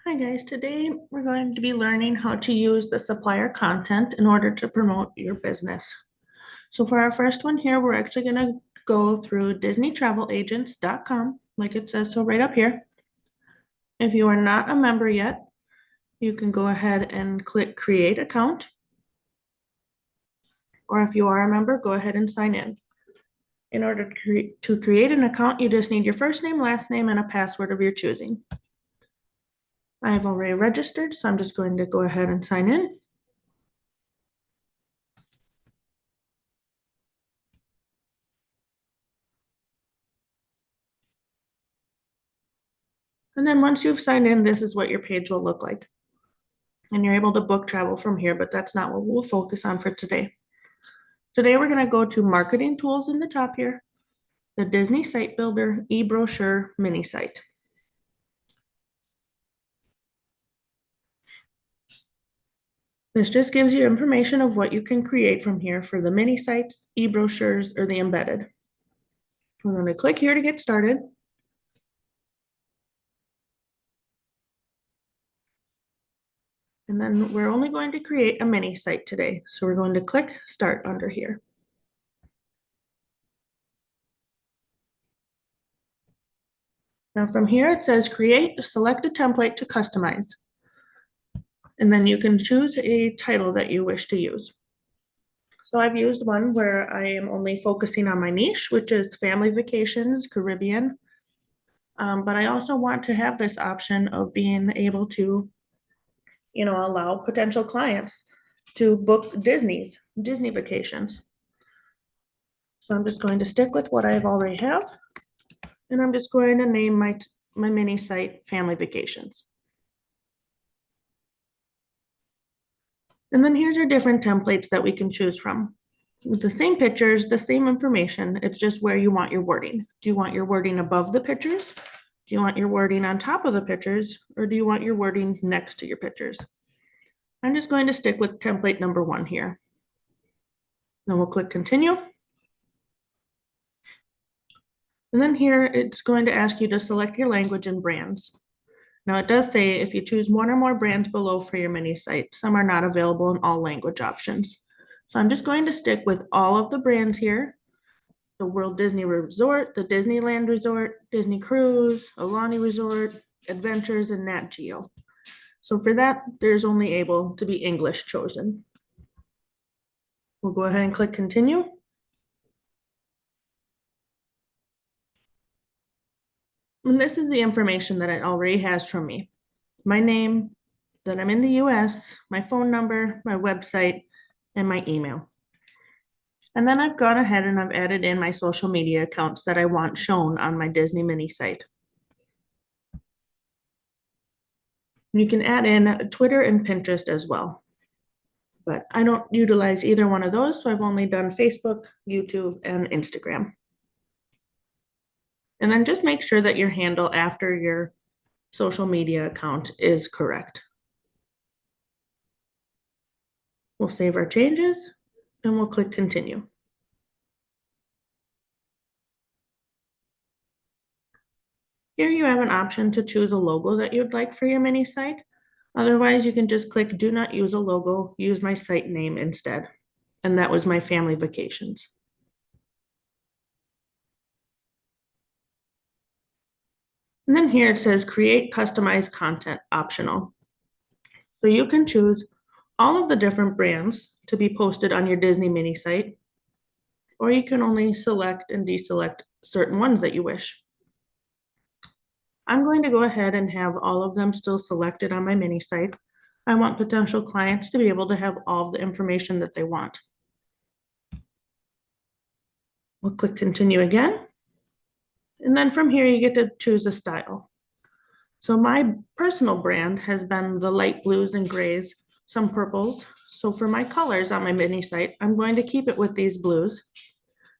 Hi guys, today we're going to be learning how to use the supplier content in order to promote your business. So for our first one here, we're actually going to go through disneytravelagents.com, like it says so right up here. If you are not a member yet, you can go ahead and click create account. Or if you are a member, go ahead and sign in. In order to create an account, you just need your first name, last name, and a password of your choosing. I have already registered, so I'm just going to go ahead and sign in. And then once you've signed in, this is what your page will look like. And you're able to book travel from here, but that's not what we'll focus on for today. Today, we're going to go to marketing tools in the top here, the Disney Site Builder, e-brochure, mini site. This just gives you information of what you can create from here for the mini sites, e-brochures, or the embedded. We're going to click here to get started. And then we're only going to create a mini site today. So we're going to click start under here. Now from here, it says create, select a template to customize. And then you can choose a title that you wish to use. So I've used one where I am only focusing on my niche, which is family vacations, Caribbean. But I also want to have this option of being able to, allow potential clients to book Disney vacations. So I'm just going to stick with what I've already have. And I'm just going to name my mini site Family Vacations. And then here's your different templates that we can choose from. With the same pictures, the same information, it's just where you want your wording. Do you want your wording above the pictures? Do you want your wording on top of the pictures? Or do you want your wording next to your pictures? I'm just going to stick with template number 1 here. Then we'll click continue. And then here, it's going to ask you to select your language and brands. Now it does say if you choose one or more brands below for your mini site, some are not available in all language options. So I'm just going to stick with all of the brands here. The World Disney Resort, the Disneyland Resort, Disney Cruise, Alani Resort, Adventures, and Nat Geo. So for that, there's only able to be English chosen. We'll go ahead and click continue. And this is the information that it already has from me. My name, that I'm in the US, my phone number, my website, and my email. And then I've gone ahead and I've added in my social media accounts that I want shown on my Disney mini site. You can add in Twitter and Pinterest as well. But I don't utilize either one of those, so I've only done Facebook, YouTube, and Instagram. And then just make sure that your handle after your social media account is correct. We'll save our changes and we'll click continue. Here you have an option to choose a logo that you'd like for your mini site. Otherwise, you can just click do not use a logo, use my site name instead. And that was my Family Vacations. And then here it says create customized content optional. So you can choose all of the different brands to be posted on your Disney mini site, or you can only select and deselect certain ones that you wish. I'm going to go ahead and have all of them still selected on my mini site. I want potential clients to be able to have all the information that they want. We'll click continue again. And then from here, you get to choose a style. So my personal brand has been the light blues and grays, some purples. So for my colors on my mini site, I'm going to keep it with these blues.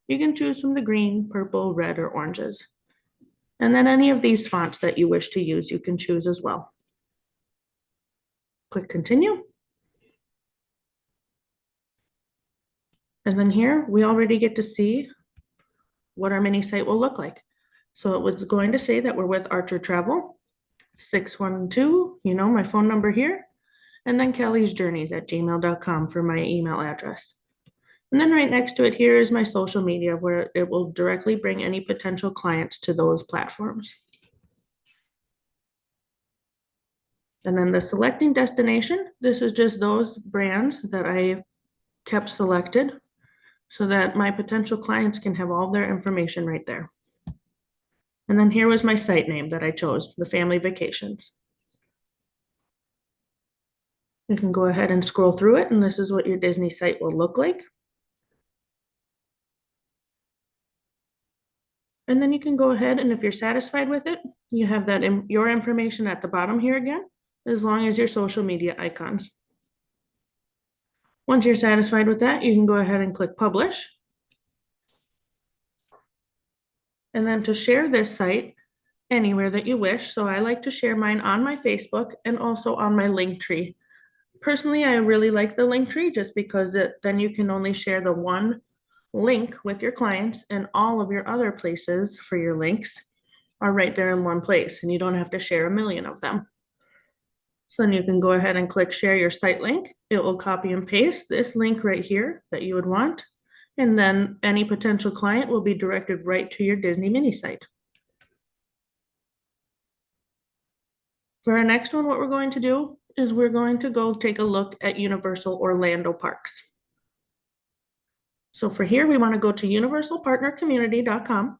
You can choose from the green, purple, red, or oranges. And then any of these fonts that you wish to use, you can choose as well. Click continue. And then here, we already get to see what our mini site will look like. So it was going to say that we're with Archer Travel. 612, you know, my phone number here, and then kellysjourneys@gmail.com for my email address. And then right next to it here is my social media where it will directly bring any potential clients to those platforms. And then the selecting destination, this is just those brands that I kept selected so that my potential clients can have all their information right there. And then here was my site name that I chose, the Family Vacations. You can go ahead and scroll through it, and this is what your Disney site will look like. And then you can go ahead, and if you're satisfied with it, you have that your information at the bottom here again, as long as your social media icons. Once you're satisfied with that, you can go ahead and click Publish. And then to share this site anywhere that you wish, so I like to share mine on my Facebook and also on my Linktree. Personally, I really like the Linktree just because then you can only share the one link with your clients, and all of your other places for your links are right there in one place, and you don't have to share a million of them. So then you can go ahead and click share your site link. It will copy and paste this link right here that you would want. And then any potential client will be directed right to your Disney mini site. For our next one, what we're going to do is we're going to go take a look at Universal Orlando Parks. So for here, we want to go to universalpartnercommunity.com.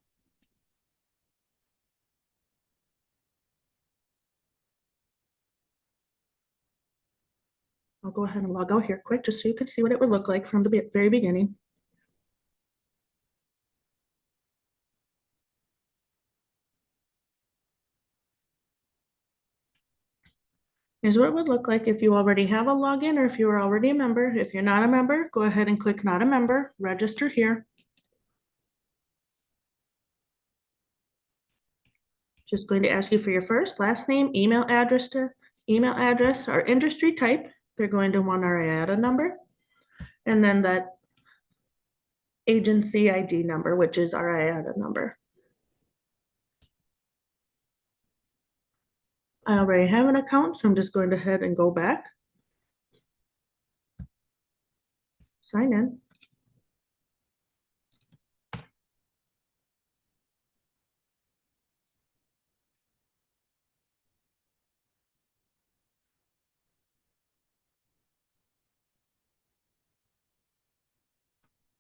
I'll go ahead and log out here quick just so you can see what it would look like from the very beginning. Here's what it would look like if you already have a login or if you are already a member. If you're not a member, go ahead and click not a member, register here. Just going to ask you for your first, last name, email address, our industry type. They're going to want our IATA number, and then that agency ID number, which is our IATA number. I already have an account, so I'm just going to head and go back. Sign in.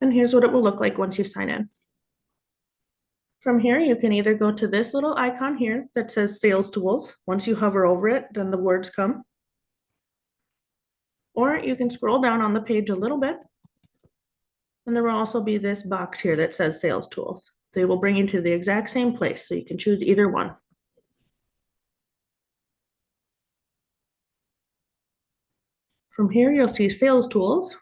And here's what it will look like once you sign in. From here, you can either go to this little icon here that says Sales Tools. Once you hover over it, then the words come. Or you can scroll down on the page a little bit, and there will also be this box here that says Sales Tools. They will bring you to the exact same place, so you can choose either one. From here, you'll see Sales Tools,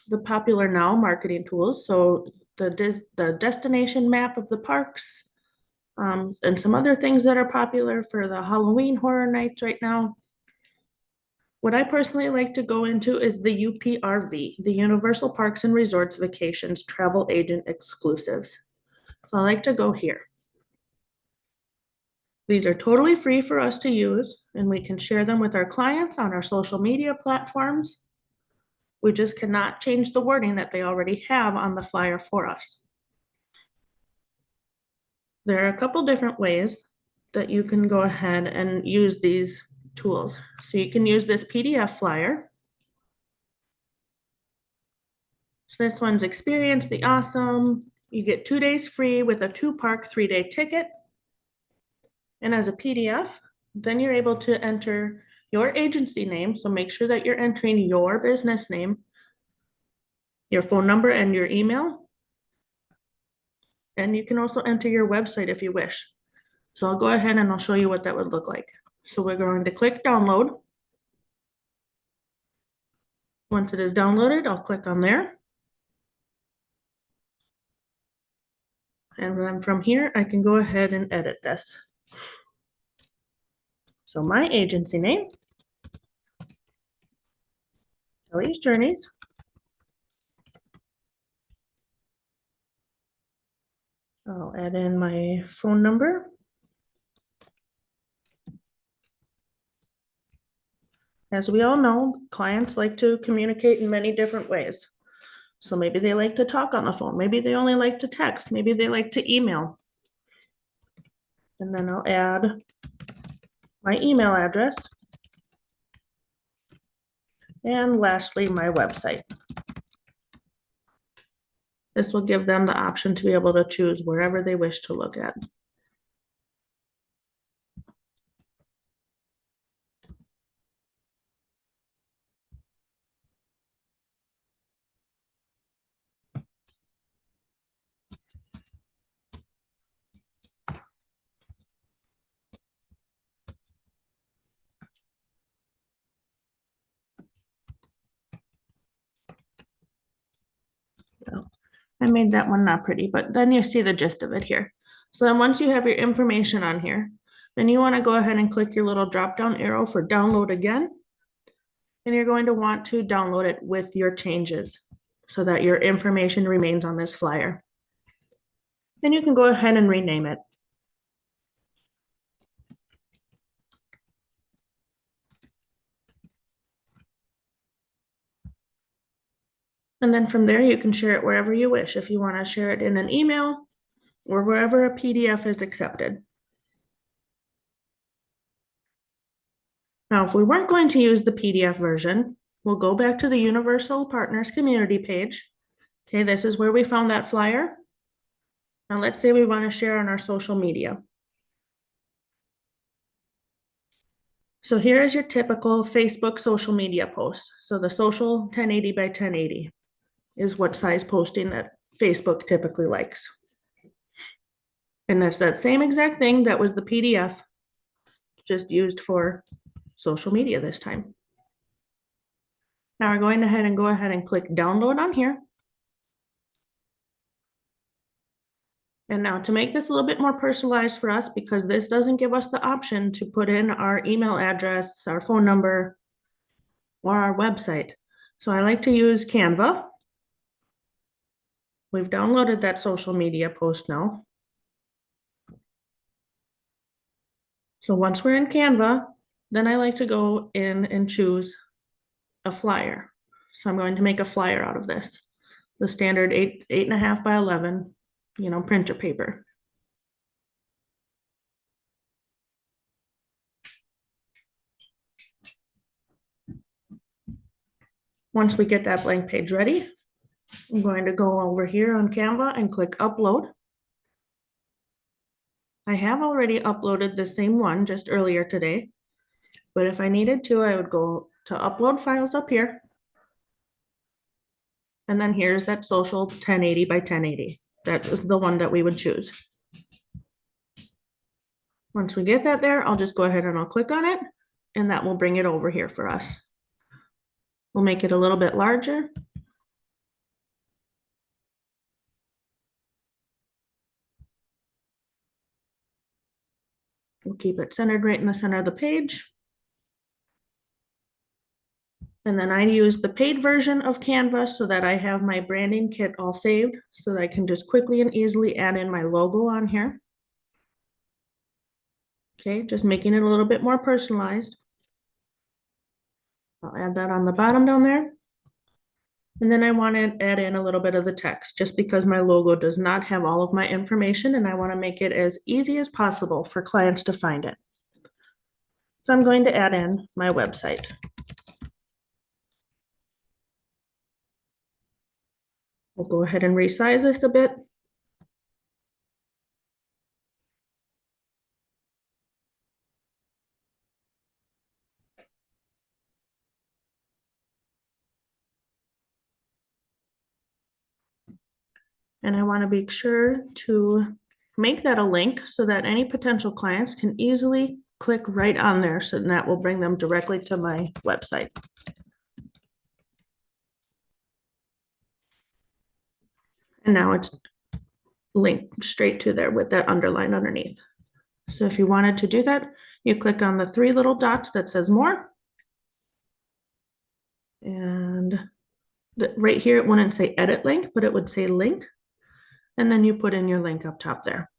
the popular now marketing tools, so the destination map of the parks, and some other things that are popular for the Halloween horror nights right now. What I personally like to go into is the UPRV, the Universal Parks and Resorts Vacations Travel Agent Exclusives. So I like to go here. These are totally free for us to use, and we can share them with our clients on our social media platforms. We just cannot change the wording that they already have on the flyer for us. There are a couple different ways that you can go ahead and use these tools. So you can use this PDF flyer. So this one's Experience the Awesome. You get 2 days free with a 2-park 3-day ticket. And as a PDF, then you're able to enter your agency name. So make sure that you're entering your business name, your phone number, and your email. And you can also enter your website if you wish. So I'll go ahead and I'll show you what that would look like. So we're going to click download. Once it is downloaded, I'll click on there. And then from here, I can go ahead and edit this. So my agency name, Kelly's Journeys. I'll add in my phone number. As we all know, clients like to communicate in many different ways. So maybe they like to talk on the phone. Maybe they only like to text. Maybe they like to email. And then I'll add my email address. And lastly, my website. This will give them the option to be able to choose wherever they wish to look at. So I made that one not pretty, but then you see the gist of it here. So then once you have your information on here, then you want to go ahead and click your little drop-down arrow for download again. And you're going to want to download it with your changes so that your information remains on this flyer. And you can go ahead and rename it. And then from there, you can share it wherever you wish. If you want to share it in an email or wherever a PDF is accepted. Now, if we weren't going to use the PDF version, we'll go back to the Universal Partners community page. Okay, this is where we found that flyer. Now let's say we want to share on our social media. So here is your typical Facebook social media post. So the social 1080 by 1080 is what size posting that Facebook typically likes. And that's that same exact thing that was the PDF, just used for social media this time. Now we're going ahead and click download on here. And now to make this a little bit more personalized for us, because this doesn't give us the option to put in our email address, our phone number, or our website. So I like to use Canva. We've downloaded that social media post now. So once we're in Canva, then I like to go in and choose a flyer. So I'm going to make a flyer out of this. The standard 8.5 by 11, printer paper. Once we get that blank page ready, I'm going to go over here on Canva and click upload. I have already uploaded the same one just earlier today, but if I needed to, I would go to upload files up here. And then here's that social 1080 by 1080. That is the one that we would choose. Once we get that there, I'll just go ahead and I'll click on it, and that will bring it over here for us. We'll make it a little bit larger. We'll keep it centered right in the center of the page. And then I use the paid version of Canva so that I have my branding kit all saved so that I can just quickly and easily add in my logo on here. Okay, just making it a little bit more personalized. I'll add that on the bottom down there. And then I want to add in a little bit of the text just because my logo does not have all of my information and I want to make it as easy as possible for clients to find it. So I'm going to add in my website. We'll go ahead and resize this a bit. And I want to be sure to make that a link so that any potential clients can easily click right on there. So that will bring them directly to my website. And now it's linked straight to there with that underline underneath. So if you wanted to do that, you click on the three little dots that says more. And right here, it wouldn't say edit link, but it would say link. And then you put in your link up top there.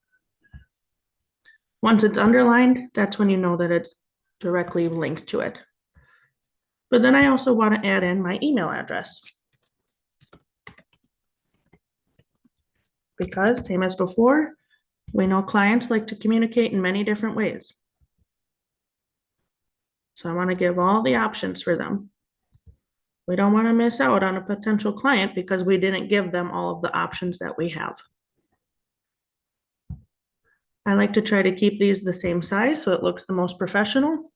Once it's underlined, that's when you know that it's directly linked to it. But then I also want to add in my email address. Because same as before, we know clients like to communicate in many different ways. So I want to give all the options for them. We don't want to miss out on a potential client because we didn't give them all of the options that we have. I like to try to keep these the same size so it looks the most professional.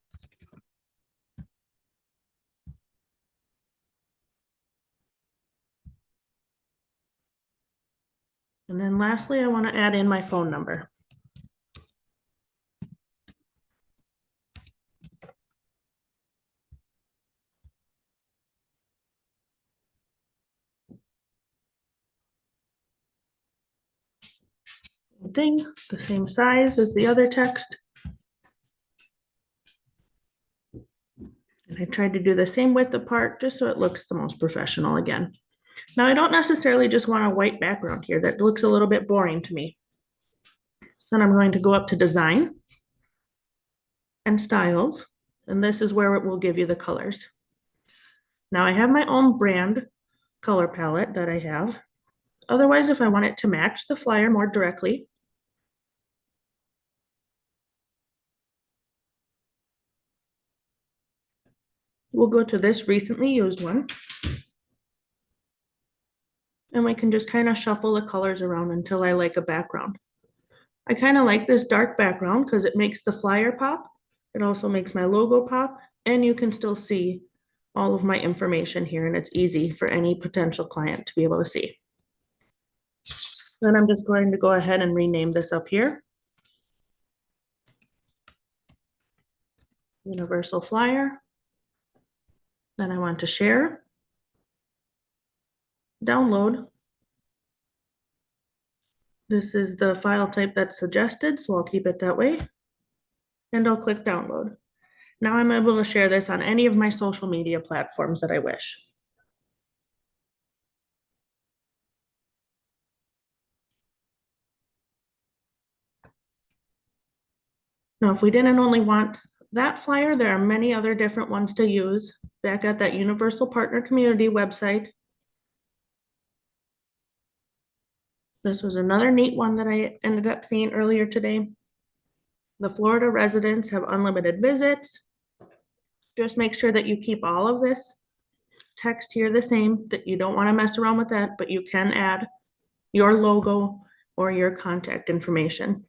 And then lastly, I want to add in my phone number. Thing, the same size as the other text. And I tried to do the same width apart just so it looks the most professional again. Now I don't necessarily just want a white background here. That looks a little bit boring to me. So then I'm going to go up to design and styles, and this is where it will give you the colors. Now I have my own brand color palette that I have. Otherwise, if I want it to match the flyer more directly, we'll go to this recently used one. And we can just kind of shuffle the colors around until I like a background. I kind of like this dark background because it makes the flyer pop. It also makes my logo pop, and you can still see all of my information here, and it's easy for any potential client to be able to see. Then I'm just going to go ahead and rename this up here. Universal flyer. Then I want to share, download. This is the file type that's suggested, so I'll keep it that way. And I'll click download. Now I'm able to share this on any of my social media platforms that I wish. Now, if we didn't only want that flyer, there are many other different ones to use. Back at that Universal Partner Community website, this was another neat one that I ended up seeing earlier today. The Florida residents have unlimited visits. Just make sure that you keep all of this text here the same, that you don't want to mess around with that, but you can add your logo or your contact information.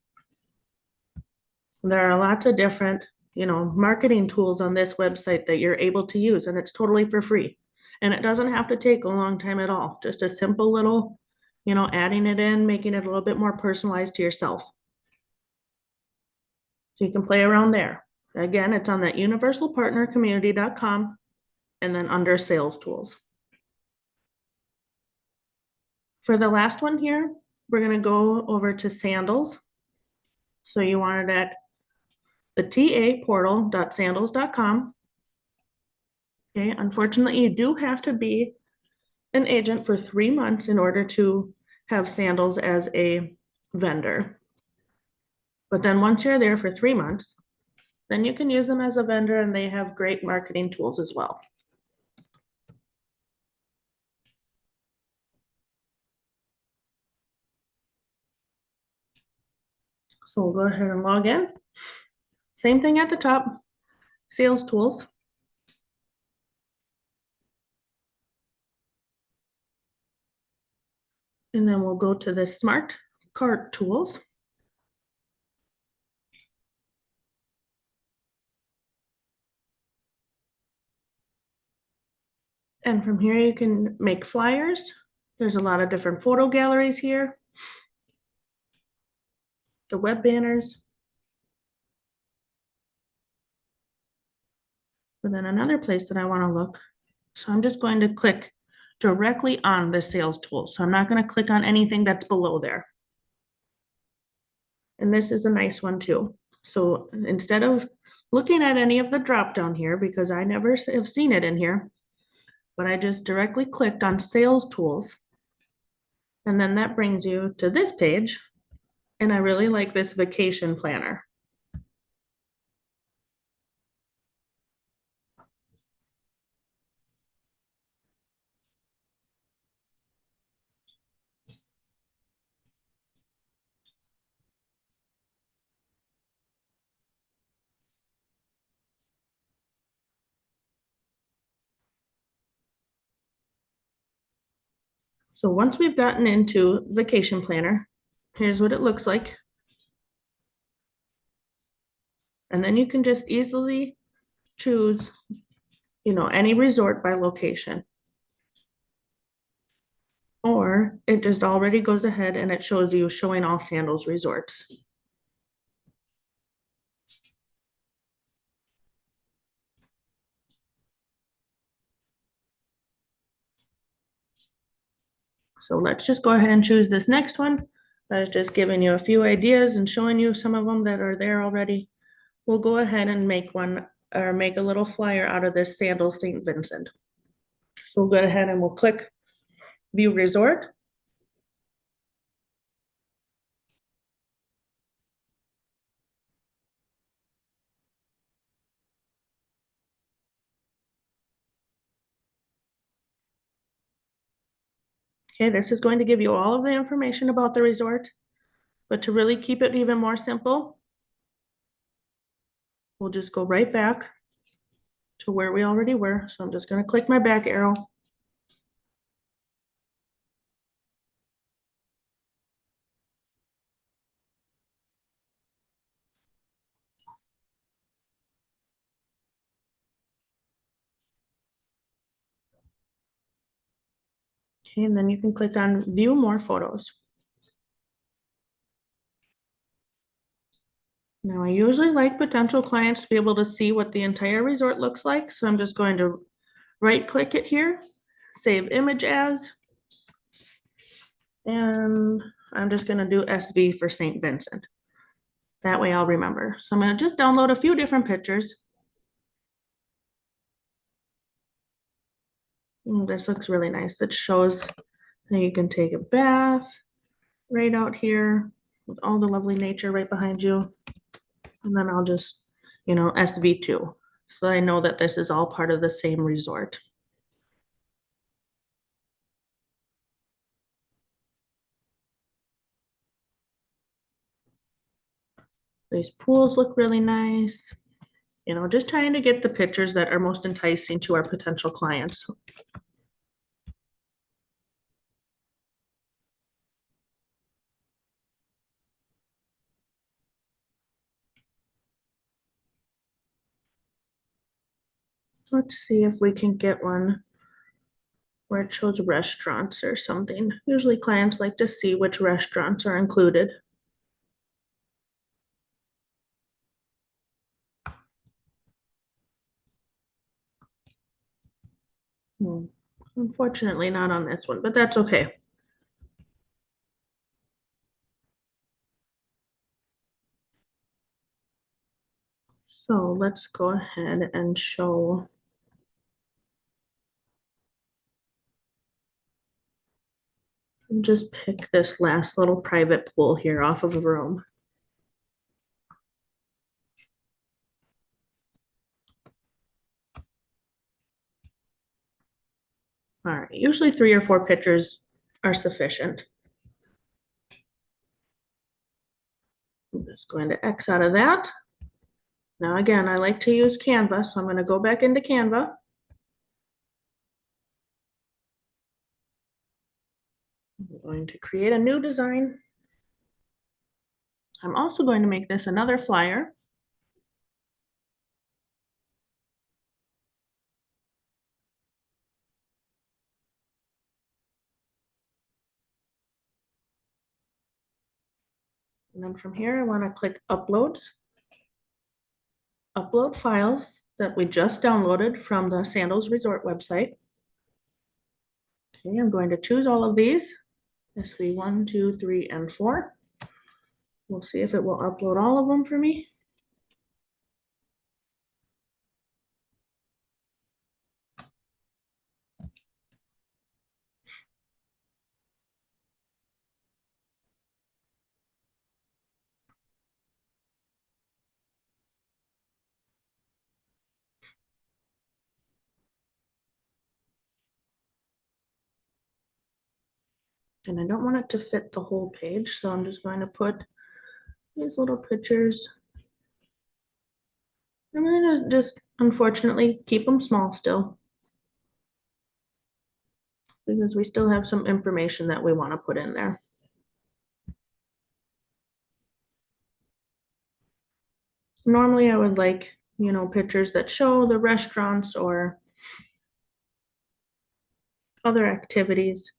There are lots of different, marketing tools on this website that you're able to use, and it's totally for free. And it doesn't have to take a long time at all. Just a simple little, adding it in, making it a little bit more personalized to yourself. So you can play around there. Again, it's on that universalpartnercommunity.com and then under sales tools. For the last one here, we're going to go over to sandals. So you want it at the taportal.sandals.com. Okay, unfortunately, you do have to be an agent for 3 months in order to have sandals as a vendor. But then once you're there for 3 months, then you can use them as a vendor, and they have great marketing tools as well. So we'll go ahead and log in. Same thing at the top, sales tools. And then we'll go to the smart cart tools. And from here, you can make flyers. There's a lot of different photo galleries here. The web banners. But then another place that I want to look. So I'm just going to click directly on the sales tool. So I'm not going to click on anything that's below there. And this is a nice one too. So instead of looking at any of the drop down here, because I never have seen it in here, but I just directly clicked on sales tools. And then that brings you to this page. And I really like this vacation planner. So once we've gotten into Vacation Planner, here's what it looks like. And then you can just easily choose, any resort by location. Or it just already goes ahead and it shows you showing all Sandals resorts. So let's just go ahead and choose this next one. I was just giving you a few ideas and showing you some of them that are there already. We'll go ahead and make one or make a little flyer out of this Sandals St. Vincent. So we'll go ahead and we'll click View Resort. Okay, this is going to give you all of the information about the resort, but to really keep it even more simple, we'll just go right back to where we already were. So I'm just going to click my back arrow. Okay, and then you can click on View More Photos. Now, I usually like potential clients to be able to see what the entire resort looks like, so I'm just going to right-click it here, save image as, and I'm just gonna do SV for St. Vincent. That way I'll remember. So I'm gonna just download a few different pictures. This looks really nice. It shows that you can take a bath right out here with all the lovely nature right behind you. And then I'll just, SV2. So I know that this is all part of the same resort. These pools look really nice. Just trying to get the pictures that are most enticing to our potential clients. Let's see if we can get one where it shows restaurants or something. Usually clients like to see which restaurants are included. Unfortunately, not on this one, but that's okay. So let's go ahead and show. Just pick this last little private pool here off of a room. All right, usually 3 or 4 pictures are sufficient. I'm just going to X out of that. Now again, I like to use Canva, so I'm going to go back into Canva. I'm going to create a new design. I'm also going to make this another flyer. And then from here, I want to click Uploads. Upload files that we just downloaded from the Sandals Resort website. Okay, I'm going to choose all of these. SV 1, 2, 3, and 4. We'll see if it will upload all of them for me. And I don't want it to fit the whole page, so I'm just going to put these little pictures. I'm going to just, unfortunately, keep them small still. because we still have some information that we want to put in there. Normally I would like, pictures that show the restaurants or other activities.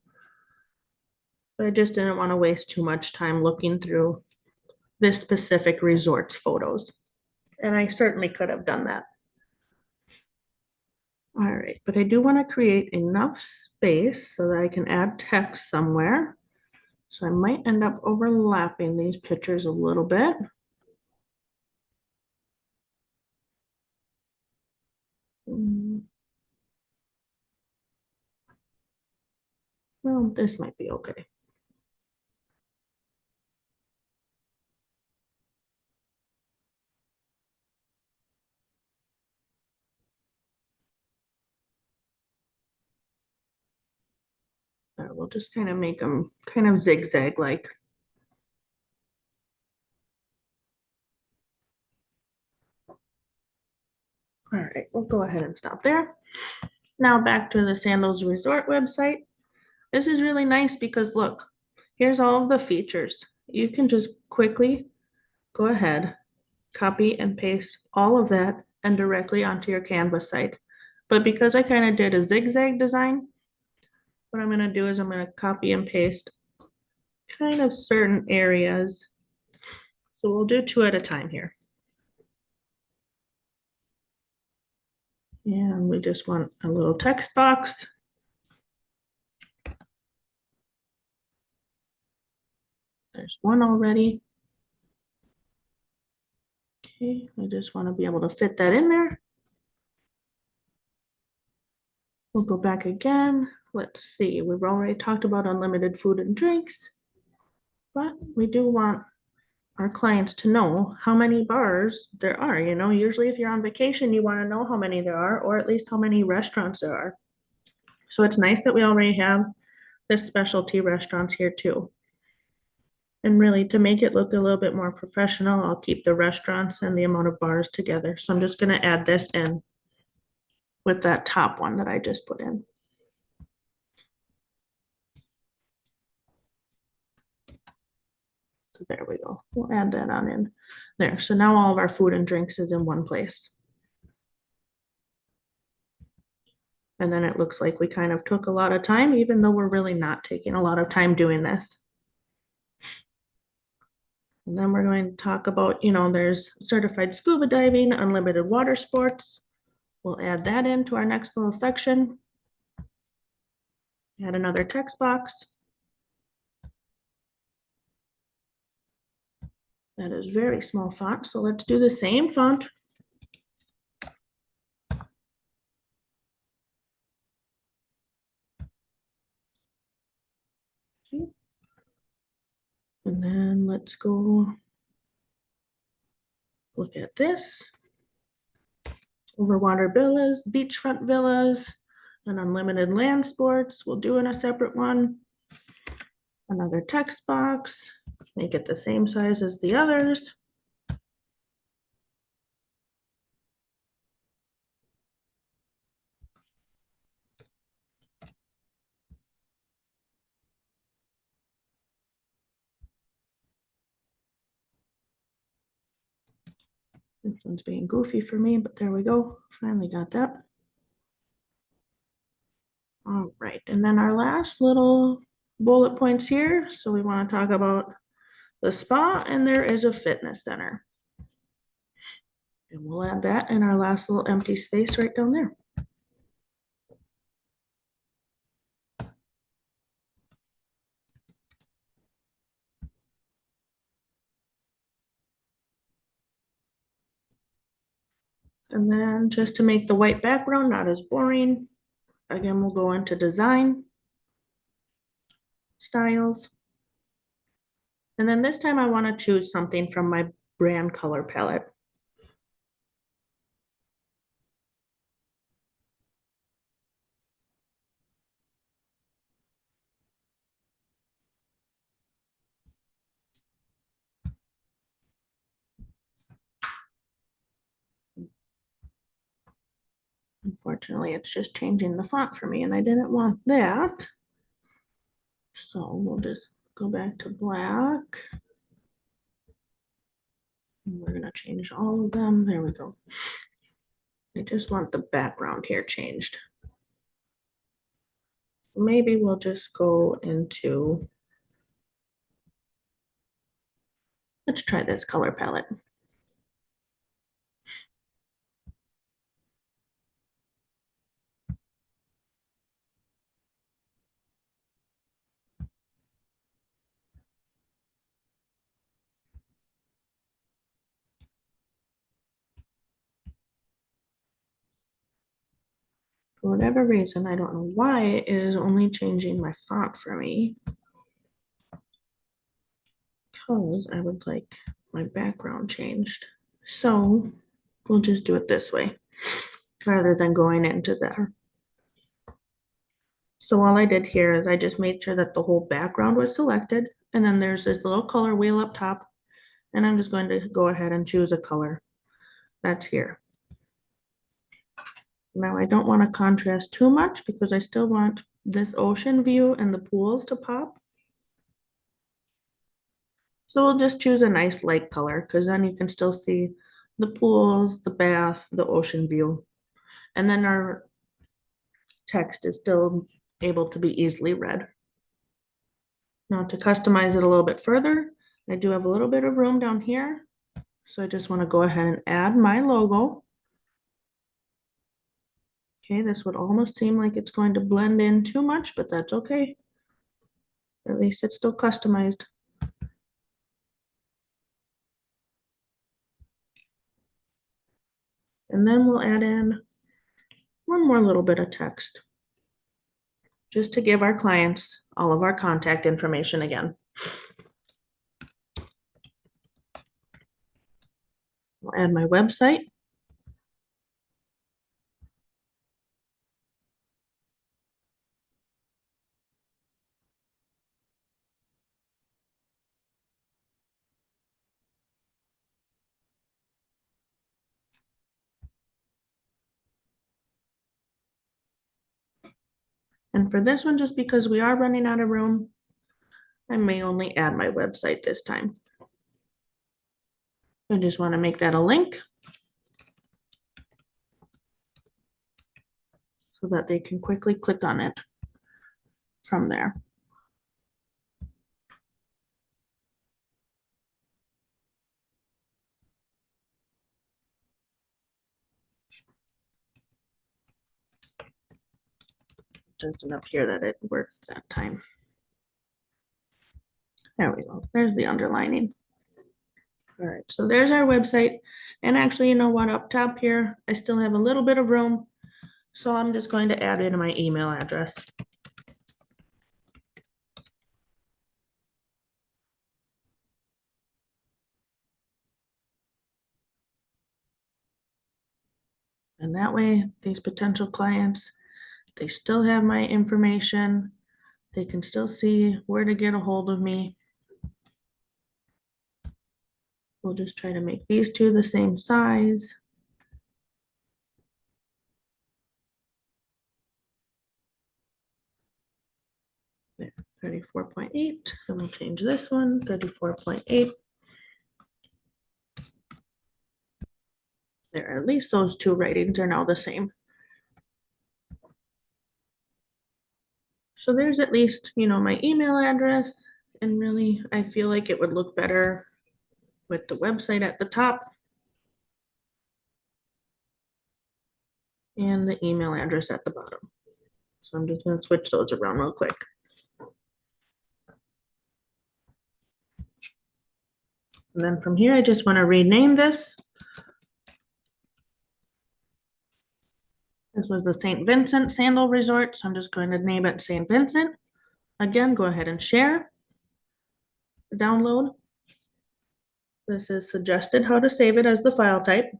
But I just didn't want to waste too much time looking through this specific resort's photos. And I certainly could have done that. All right, but I do want to create enough space so that I can add text somewhere. So I might end up overlapping these pictures a little bit. Well, this might be okay. We'll just kind of make them kind of zigzag like. All right, we'll go ahead and stop there. Now back to the Sandals Resort website. This is really nice because look, here's all of the features. You can just quickly go ahead, copy and paste all of that and directly onto your Canvas site. But because I kind of did a zigzag design, what I'm going to do is I'm going to copy and paste kind of certain areas. So we'll do 2 at a time here. And we just want a little text box. There's one already. Okay, I just want to be able to fit that in there. We'll go back again. Let's see, we've already talked about unlimited food and drinks, but we do want our clients to know how many bars there are. Usually if you're on vacation, you want to know how many there are, or at least how many restaurants there are. So it's nice that we already have the specialty restaurants here too. And really, to make it look a little bit more professional, I'll keep the restaurants and the amount of bars together. So I'm just going to add this in with that top one that I just put in. So there we go. We'll add that on in there. So now all of our food and drinks is in one place. And then it looks like we kind of took a lot of time, even though we're really not taking a lot of time doing this. And then we're going to talk about, there's certified scuba diving, unlimited water sports. We'll add that into our next little section. Add another text box. That is very small font, so let's do the same font. Okay. And then let's go look at this. Overwater villas, beachfront villas, and unlimited land sports. We'll do in a separate one. Another text box, make it the same size as the others. This one's being goofy for me, but there we go. Finally got that. All right, and then our last little bullet points here. So we want to talk about the spa, and there is a fitness center. And we'll add that in our last little empty space right down there. And then just to make the white background not as boring, again, we'll go into design, styles. And then this time I want to choose something from my brand color palette. Unfortunately, it's just changing the font for me and I didn't want that. So we'll just go back to black. And we're gonna change all of them. There we go. I just want the background here changed. Maybe we'll just go into, let's try this color palette. For whatever reason, I don't know why it is only changing my font for me. Because I would like my background changed. So we'll just do it this way rather than going into there. So all I did here is I just made sure that the whole background was selected. And then there's this little color wheel up top. And I'm just going to go ahead and choose a color that's here. Now I don't want to contrast too much because I still want this ocean view and the pools to pop. So we'll just choose a nice light color because then you can still see the pools, the bath, the ocean view. And then our text is still able to be easily read. Now to customize it a little bit further, I do have a little bit of room down here. So I just want to go ahead and add my logo. Okay, this would almost seem like it's going to blend in too much, but that's okay. At least it's still customized. And then we'll add in one more little bit of text just to give our clients all of our contact information again. I'll add my website. And for this one, just because we are running out of room, I may only add my website this time. I just want to make that a link so that they can quickly click on it from there. Just enough here that it worked that time. There we go. There's the underlining. All right, so there's our website. And actually, you know what? Up top here, I still have a little bit of room. So I'm just going to add in my email address. And that way, these potential clients, they still have my information. They can still see where to get a hold of me. We'll just try to make these two the same size. There, 34.8. Then we'll change this one, 34.8. There, at least those two writings are now the same. So there's at least, you know, my email address, and really I feel like it would look better with the website at the top and the email address at the bottom. So I'm just going to switch those around real quick. And then from here, I just want to rename this. This was the St. Vincent Sandal Resort, so I'm just going to name it St. Vincent. Again, go ahead and share, download. This is suggested how to save it as the file type,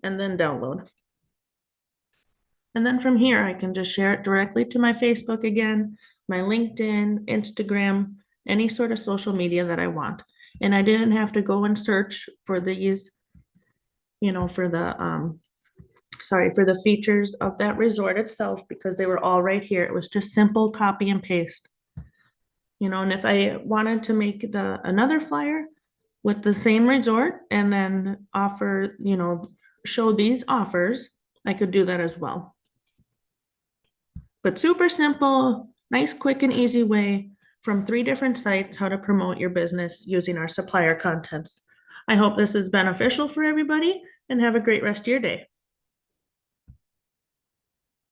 and then download. And then from here, I can just share it directly to my Facebook again, my LinkedIn, Instagram, any sort of social media that I want. And I didn't have to go and search for these, you know, for the sorry, for the features of that resort itself, because they were all right here. It was just simple copy and paste. You know, and if I wanted to make another flyer with the same resort and then offer, you know, show these offers, I could do that as well. But super simple, nice, quick and easy way from 3 different sites how to promote your business using our supplier contents. I hope this is beneficial for everybody and have a great rest of your day.